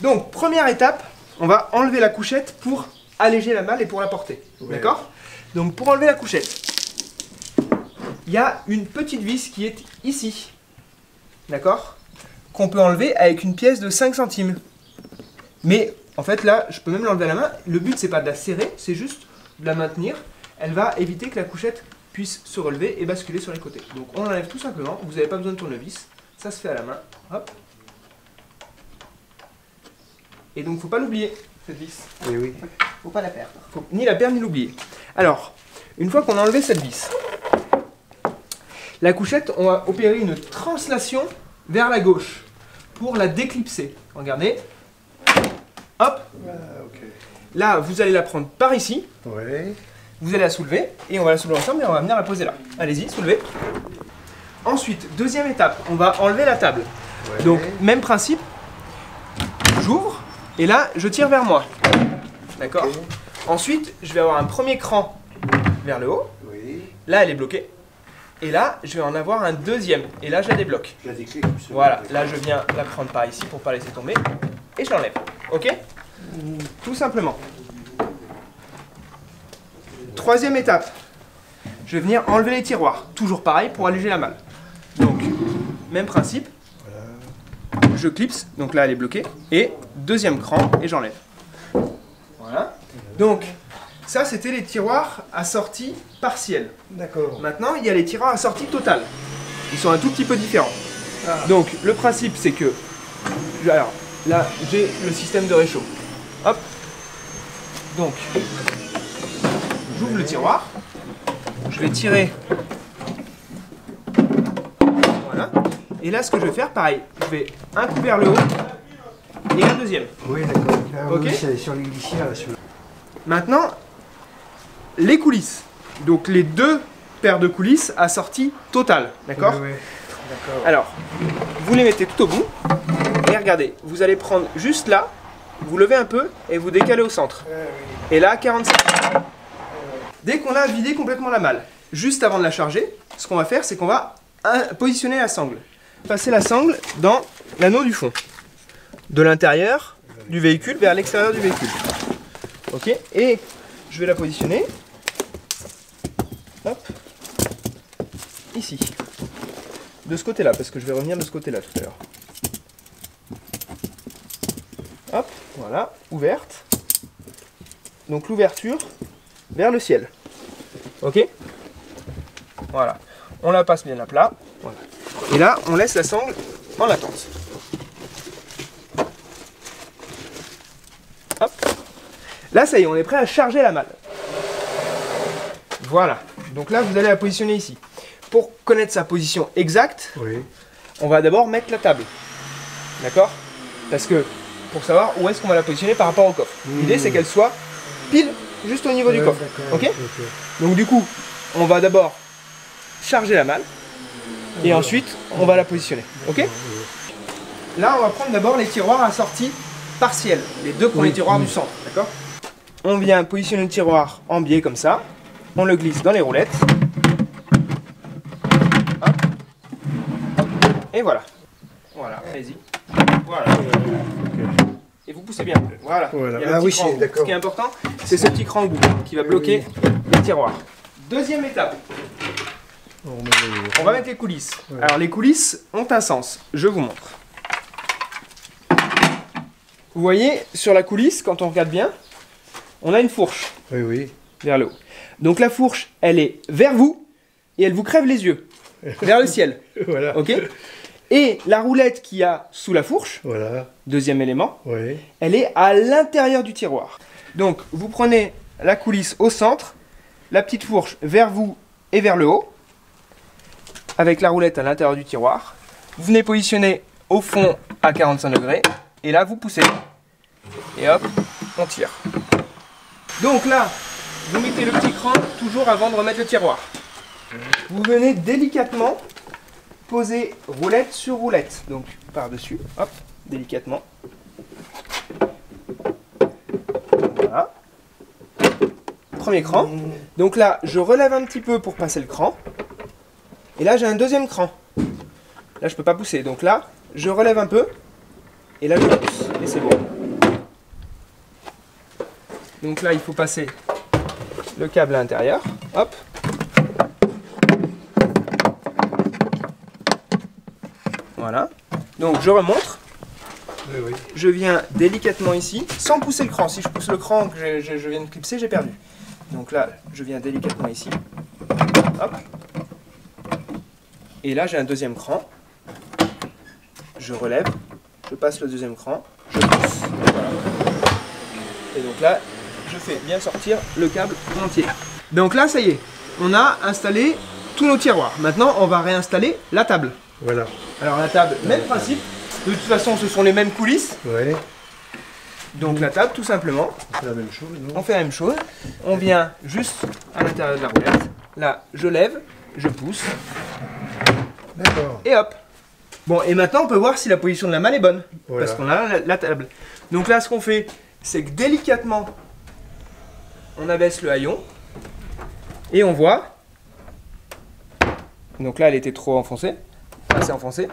Donc, première étape, on va enlever la couchette pour alléger la malle et pour la porter. Ouais. D'accord? Donc, pour enlever la couchette, il y a une petite vis qui est ici. D'accord? Qu'on peut enlever avec une pièce de 5 centimes. Mais, en fait, là, je peux même l'enlever à la main. Le but, c'est pas de la serrer, c'est juste de la maintenir. Elle va éviter que la couchette puisse se relever et basculer sur les côtés. Donc, on l'enlève tout simplement. Vous n'avez pas besoin de tournevis. Ça se fait à la main. Hop. Et donc, faut pas l'oublier, cette vis. Oui, oui. Faut pas la perdre. Faut ni la perdre ni l'oublier. Alors, une fois qu'on a enlevé cette vis, la couchette, on va opérer une translation vers la gauche pour la déclipser. Regardez. Hop. Ah, okay. Là, vous allez la prendre par ici. Ouais. Vous allez la soulever et on va la soulever ensemble et on va venir la poser là. Allez-y, soulevez. Ensuite, deuxième étape, on va enlever la table. Ouais. Donc, même principe. J'ouvre. Et là, je tire vers moi. D'accord? Okay. Ensuite, je vais avoir un premier cran vers le haut. Oui. Là, elle est bloquée. Et là, je vais en avoir un deuxième. Et là, je la débloque. Je la déclic comme ça. Voilà. Là, je viens la prendre par ici pour ne pas laisser tomber. Et je l'enlève. OK? Tout simplement. Troisième étape. Je vais venir enlever les tiroirs. Toujours pareil pour alléger la malle. Donc, même principe. Je clipse, donc là elle est bloquée, et deuxième cran, et j'enlève. Voilà. Donc, ça c'était les tiroirs à sortie partielle. D'accord. Maintenant, il y a les tiroirs à sortie totale. Ils sont un tout petit peu différents. Ah. Donc, le principe c'est que, alors, là j'ai le système de réchaud. Hop. Donc, j'ouvre le tiroir. Je vais tirer. Voilà. Et là, ce que je vais faire, pareil, je vais un coup vers le haut et un deuxième. Oui, d'accord. Ah, ok. Oui, c'est sur les glissières. Maintenant, les coulisses. Donc, les deux paires de coulisses à sortie totale. D'accord? Oui, oui. D'accord. Alors, vous les mettez tout au bout. Et regardez, vous allez prendre juste là, vous levez un peu et vous décalez au centre. Oui. Et là, 45. Dès qu'on a vidé complètement la malle, juste avant de la charger, ce qu'on va faire, c'est qu'on va positionner la sangle. Passer la sangle dans l'anneau du fond, de l'intérieur du véhicule vers l'extérieur du véhicule. Ok, et je vais la positionner. Hop, ici, de ce côté-là, parce que je vais revenir de ce côté-là tout à l'heure. Hop, voilà, ouverte. Donc l'ouverture vers le ciel. Ok, voilà, on la passe bien à plat. Voilà. Et là, on laisse la sangle en latence. Hop. Là, ça y est, on est prêt à charger la malle. Voilà. Donc là, vous allez la positionner ici. Pour connaître sa position exacte, oui, on va d'abord mettre la table. D'accord? Parce que, pour savoir où est-ce qu'on va la positionner par rapport au coffre. L'idée, c'est qu'elle soit pile juste au niveau du coffre. Ok? Donc du coup, on va d'abord charger la malle. Et ensuite, on va la positionner. Ok? Là, on va prendre d'abord les tiroirs à sortie partielle. Les deux premiers tiroirs du centre. D'accord? On vient positionner le tiroir en biais comme ça. On le glisse dans les roulettes. Hop. Et voilà. Voilà, allez-y. Voilà. Et vous poussez bien. Voilà. Ah oui, c'est d'accord. Ce qui est important, c'est ce petit cran au bout qui va bloquer les tiroirs. Deuxième étape. On va mettre les coulisses. Ouais. Alors les coulisses ont un sens. Je vous montre. Vous voyez, sur la coulisse, quand on regarde bien, on a une fourche. Oui, oui. Vers le haut. Donc la fourche, elle est vers vous et elle vous crève les yeux. Vers le ciel. Voilà. Ok? Et la roulette qu'il y a sous la fourche, voilà, deuxième élément, oui, elle est à l'intérieur du tiroir. Donc vous prenez la coulisse au centre, la petite fourche vers vous et vers le haut, avec la roulette à l'intérieur du tiroir. Vous venez positionner au fond à 45 degrés, et là vous poussez. Et hop, on tire. Donc là, vous mettez le petit cran toujours avant de remettre le tiroir. Vous venez délicatement poser roulette sur roulette. Donc par-dessus, hop, délicatement. Voilà. Premier cran. Donc là, je relève un petit peu pour passer le cran. Et là, j'ai un deuxième cran. Là, je ne peux pas pousser. Donc là, je relève un peu. Et là, je pousse. Et c'est bon. Donc là, il faut passer le câble à l'intérieur. Hop. Voilà. Donc je remonte. Oui, oui. Je viens délicatement ici, sans pousser le cran. Si je pousse le cran que je viens de clipser, j'ai perdu. Donc là, je viens délicatement ici. Hop. Et là, j'ai un deuxième cran. Je relève. Je passe le deuxième cran. Je pousse. Voilà. Et donc là, je fais bien sortir le câble entier. Donc là, ça y est. On a installé tous nos tiroirs. Maintenant, on va réinstaller la table. Voilà. Alors la table, même principe. De toute façon, ce sont les mêmes coulisses. Ouais. Donc la table, tout simplement. On fait la même chose, non? On fait la même chose. On vient juste à l'intérieur de la roulette. Là, je lève, je pousse. D'accord. Et hop. Bon, et maintenant, on peut voir si la position de la malle est bonne. Voilà. Parce qu'on a la table. Donc là, ce qu'on fait, c'est que délicatement, on abaisse le haillon. Et on voit. Donc là, elle était trop enfoncée. Là, c'est enfoncé.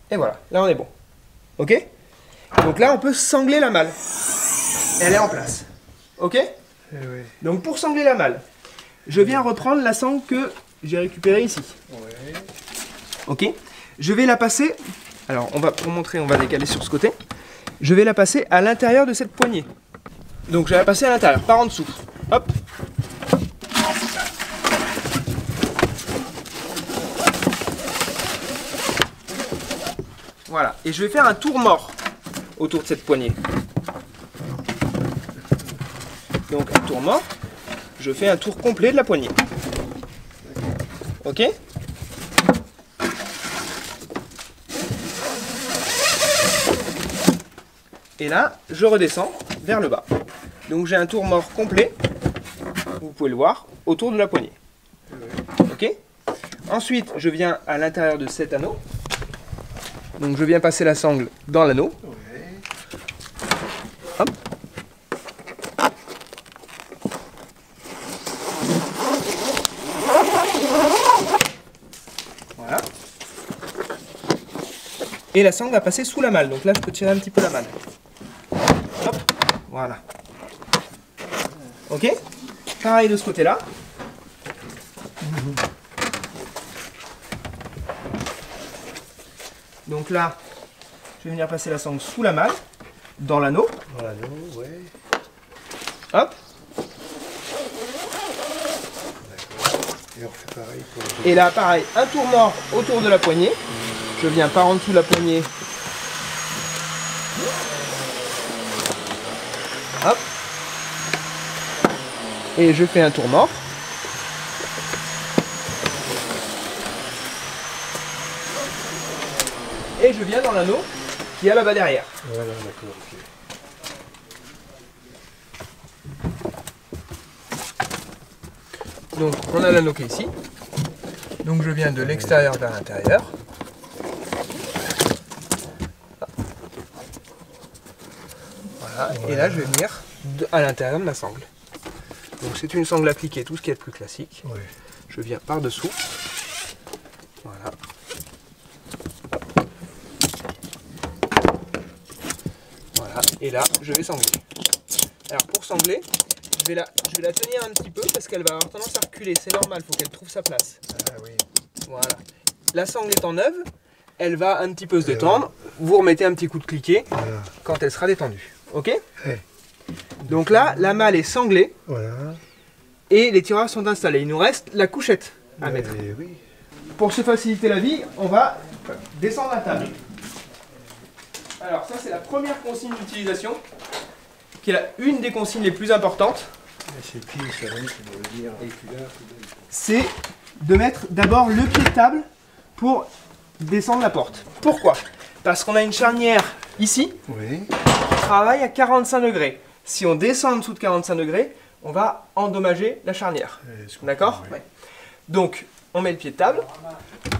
Et voilà, là on est bon. Ok? Donc là on peut sangler la malle. Elle est en place. Ok? Eh oui. Donc pour sangler la malle, je viens reprendre la sangle que j'ai récupérée ici. Ouais. Ok? Je vais la passer. Alors pour montrer, on va décaler sur ce côté. Je vais la passer à l'intérieur de cette poignée. Donc je vais la passer à l'intérieur, par en dessous. Hop. Voilà, et je vais faire un tour mort autour de cette poignée. Donc un tour mort, je fais un tour complet de la poignée. Ok? Et là, je redescends vers le bas. Donc j'ai un tour mort complet, vous pouvez le voir, autour de la poignée. Ok? Ensuite, je viens à l'intérieur de cet anneau. Donc je viens passer la sangle dans l'anneau. Ouais. Hop. Voilà. Et la sangle va passer sous la malle. Donc là, je peux tirer un petit peu la malle. Hop. Voilà. Ok. Pareil de ce côté-là. Donc là, je vais venir passer la sangle sous la malle, dans l'anneau. Dans l'anneau, ouais. Hop. D'accord. Et on fait pareil pour le... Et là, pareil, un tour mort autour de la poignée. Je viens par en dessous de la poignée. Hop. Et je fais un tour mort. Et je viens dans l'anneau qui est là-bas derrière. Voilà, d'accord, ok. Donc on a l'anneau qui est ici. Donc je viens de l'extérieur vers l'intérieur. Voilà. Et là je vais venir à l'intérieur de ma sangle. Donc c'est une sangle appliquée, tout ce qui est le plus classique. Ouais. Je viens par dessous. Voilà. Voilà. Et là je vais sangler. Alors pour sangler, je vais la tenir un petit peu parce qu'elle va avoir tendance à reculer. C'est normal, il faut qu'elle trouve sa place. Ah oui. Voilà. La sangle étant neuve, elle va un petit peu se détendre. Vous remettez un petit coup de cliquet Voilà. quand elle sera détendue. Ok? Eh. Donc là, la malle est sanglée Voilà. et les tiroirs sont installés. Il nous reste la couchette à mettre. Eh oui. Pour se faciliter la vie, on va descendre la table. Alors ça, c'est la première consigne d'utilisation, qui est une des consignes les plus importantes. C'est qui ça, ça veut dire. Et puis là, C'est de mettre d'abord le pied de table pour descendre la porte. Pourquoi? Parce qu'on a une charnière ici oui. qui travaille à 45 degrés. Si on descend en dessous de 45 degrés, on va endommager la charnière. D'accord? Oui. Ouais. Donc, on met le pied de table,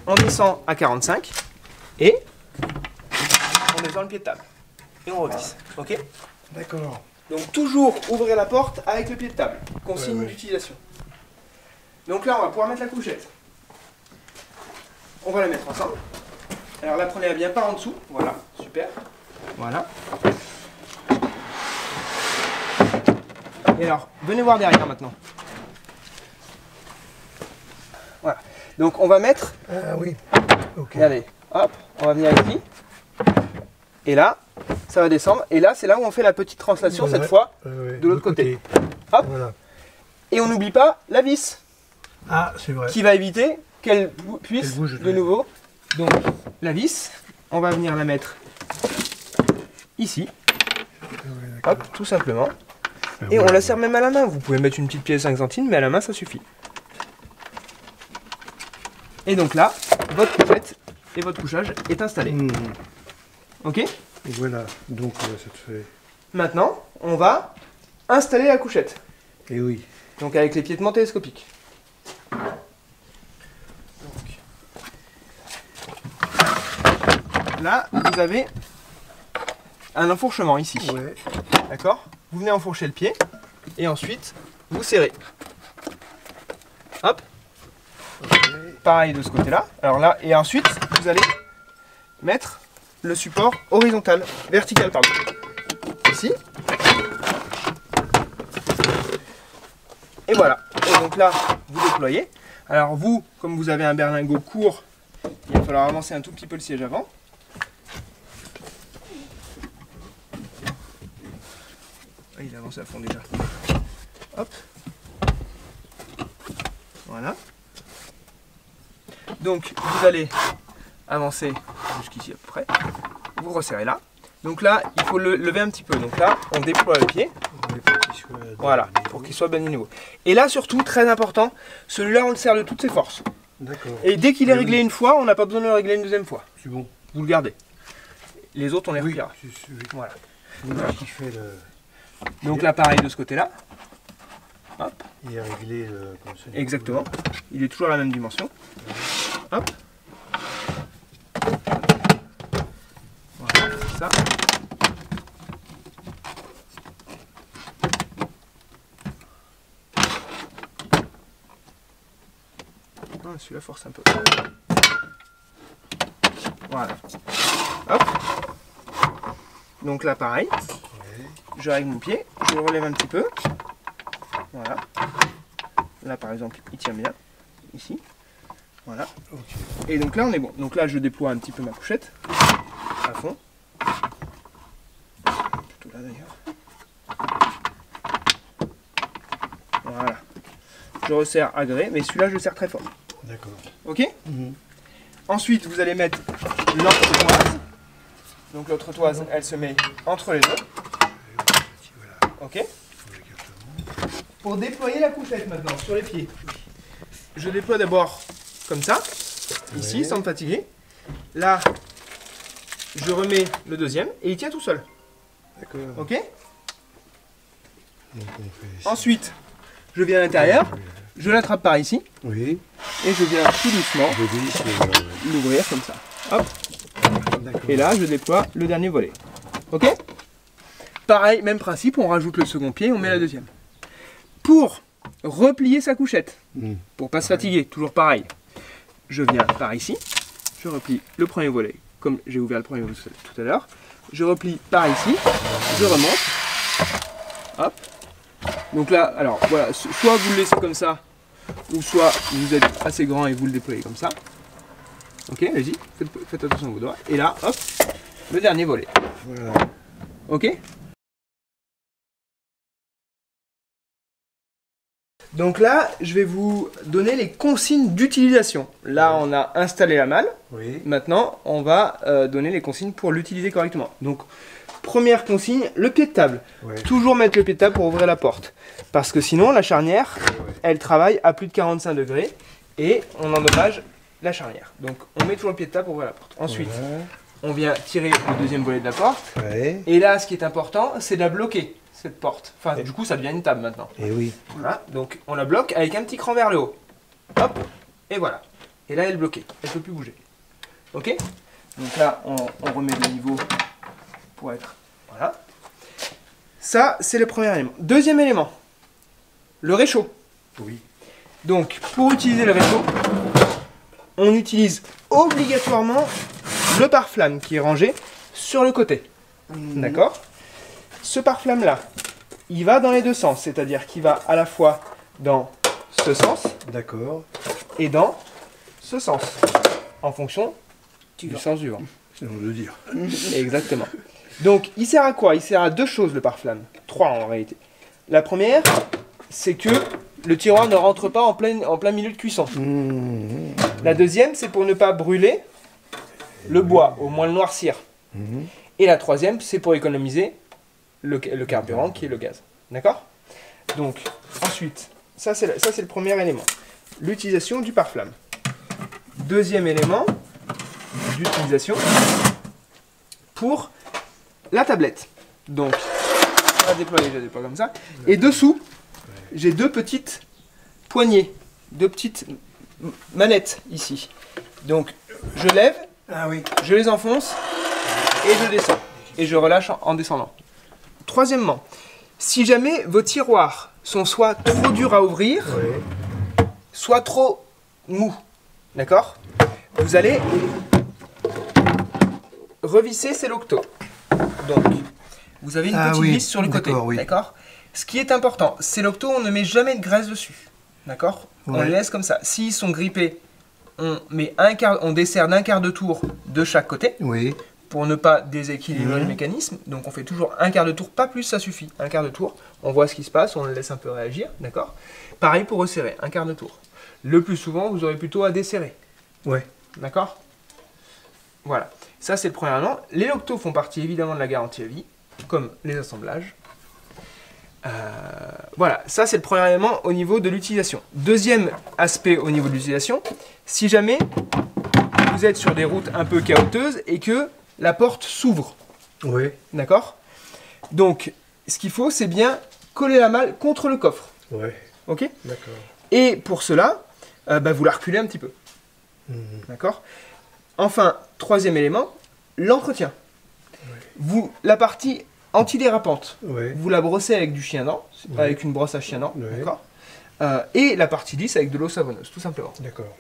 on descend à 45 et on descend le pied de table. Et on revisse. Ok? D'accord. Donc, toujours ouvrir la porte avec le pied de table. Consigne Ouais. d'utilisation. Donc là, on va pouvoir mettre la couchette. On va la mettre ensemble. Alors la prenez bien par en dessous. Voilà, super. Voilà. Et alors, venez voir derrière maintenant. Voilà. Donc on va mettre... Ah oui. Ok. Regardez, hop, on va venir ici. Et là, ça va descendre. Et là, c'est là où on fait la petite translation, cette fois, de l'autre côté. Hop. Voilà. Et on n'oublie pas la vis. Ah, c'est vrai. Qui va éviter qu'elle puisse Qu'elle bouge de nouveau. Donc la vis, on va venir la mettre ici. Hop, tout simplement. Et on la serre même à la main. Vous pouvez mettre une petite pièce 5 centimes, mais à la main, ça suffit. Et donc là, votre couchette et votre couchage est installé. Ok? Et voilà, donc ça te fait... Maintenant, on va installer la couchette. Et oui. Donc avec les piétements télescopiques. Là, vous avez un enfourchement ici. Ouais. D'accord? Vous venez enfourcher le pied et ensuite vous serrez. Hop. Okay. Pareil de ce côté-là. Alors là, et ensuite vous allez mettre le support horizontal, vertical, pardon. Ici. Et voilà. Et donc là, vous déployez. Alors vous, comme vous avez un berlingot court, il va falloir avancer un tout petit peu le siège avant. Ah, il avance à fond déjà. Hop. Voilà. Donc vous allez avancer jusqu'ici à peu près. Vous resserrez là. Donc là, il faut le lever un petit peu. Donc là, on déploie le pied. Voilà, pour qu'il soit bien niveau. Et là, surtout, très important, celui-là, on le serre de toutes ses forces. D'accord. Et dès qu'il est réglé une fois, on n'a pas besoin de le régler une deuxième fois. C'est bon. Vous le gardez. Les autres, on les Oui, retire. voilà. Qui fait le... Donc là, pareil de ce côté-là. Hop. Il est réglé comme ça. Exactement. Il est toujours à la même dimension. Hop. Voilà, c'est ça. Celui-là force un peu. Voilà. Hop. Donc là pareil. Je règle mon pied, je le relève un petit peu. Voilà. Là par exemple, il tient bien. Ici. Voilà. Et donc là on est bon. Donc là je déploie un petit peu ma couchette. À fond. Plutôt là d'ailleurs. Voilà. Je resserre à gré, mais celui-là je le serre très fort. D'accord. Ok. Ensuite, vous allez mettre l'autre toise. Donc l'autre toise, elle se met entre les deux. Ok. Pour déployer la couchette maintenant sur les pieds, je déploie d'abord comme ça, ici, sans me fatiguer. Là, je remets le deuxième et il tient tout seul. D'accord. Ok. Donc on fait ensuite, je viens à l'intérieur, je l'attrape par ici. Oui. Et je viens tout doucement l'ouvrir comme ça. Hop. Et là, je déploie le dernier volet. Ok. Pareil, même principe, on rajoute le second pied, on met la deuxième. Pour replier sa couchette, pour pas se fatiguer, toujours pareil. Je viens par ici, je replie le premier volet, comme j'ai ouvert le premier volet tout à l'heure. Je replie par ici, je remonte. Hop. Donc là, alors voilà, soit vous le laissez comme ça, ou soit vous êtes assez grand et vous le déployez comme ça. Ok, allez-y, faites attention à vos doigts. Et là, hop, le dernier volet. Voilà. Ok. Donc là, je vais vous donner les consignes d'utilisation. Là, on a installé la malle. Oui. Maintenant, on va donner les consignes pour l'utiliser correctement. Donc, première consigne, le pied de table. Ouais. Toujours mettre le pied de table pour ouvrir la porte. Parce que sinon, la charnière, elle travaille à plus de 45 degrés et on endommage la charnière. Donc, on met toujours le pied de table pour ouvrir la porte. Ensuite, on vient tirer le deuxième volet de la porte. Ouais. Et là, ce qui est important, c'est de la bloquer, cette porte. Enfin, du coup, ça devient une table maintenant. Et oui. Voilà, donc on la bloque avec un petit cran vers le haut. Hop, et voilà. Et là, elle est bloquée, elle ne peut plus bouger. Ok. Donc là, on remet le niveau pour être... Voilà. Ça, c'est le premier élément. Deuxième élément, le réchaud. Oui. Donc, pour utiliser le réchaud, on utilise obligatoirement le pare-flamme qui est rangé sur le côté. D'accord? Ce pare-flamme-là, il va dans les deux sens, c'est-à-dire qu'il va à la fois dans ce sens D'accord. et dans ce sens, en fonction du sens du vent. C'est le de dire. Exactement. Donc, il sert à quoi? Il sert à deux choses, le pare-flamme. Trois, en réalité. La première, c'est que le tiroir ne rentre pas en plein milieu de cuisson. La deuxième, c'est pour ne pas brûler le bois, au moins le noircir. Et la troisième, c'est pour économiser le carburant, qui est le gaz. D'accord? Donc, ensuite, ça c'est le premier élément. L'utilisation du pare-flamme. Deuxième élément d'utilisation pour la tablette. Donc, je vais déployer comme ça. Et dessous, j'ai deux petites poignées, deux petites manettes ici. Donc, je lève, je les enfonce et je descends. Et je relâche en descendant. Troisièmement, si jamais vos tiroirs sont soit trop durs à ouvrir, soit trop mous, d'accord? Vous allez revisser ces loctaux. Donc, vous avez une petite vis sur le côté, d'accord? Ce qui est important, ces loctaux, on ne met jamais de graisse dessus, d'accord? On les laisse comme ça. S'ils sont grippés, on dessert d'un quart de tour de chaque côté. Pour ne pas déséquilibrer le mécanisme. Donc on fait toujours un quart de tour, pas plus, ça suffit. Un quart de tour, on voit ce qui se passe, on le laisse un peu réagir, d'accord? Pareil pour resserrer, un quart de tour. Le plus souvent, vous aurez plutôt à desserrer. D'accord? Voilà. Ça, c'est le premier élément. Les loctaux font partie évidemment de la garantie à vie, comme les assemblages. Voilà, ça c'est le premier élément au niveau de l'utilisation. Deuxième aspect au niveau de l'utilisation, si jamais vous êtes sur des routes un peu chaotiques et que la porte s'ouvre. D'accord? Donc, ce qu'il faut, c'est bien coller la malle contre le coffre. Ok? D'accord. Et pour cela, vous la reculez un petit peu. D'accord? Enfin, troisième élément, l'entretien. La partie antidérapante, vous la brossez avec du chien-dent, avec une brosse à chien-dent. D'accord? Et la partie lisse avec de l'eau savonneuse, tout simplement. D'accord.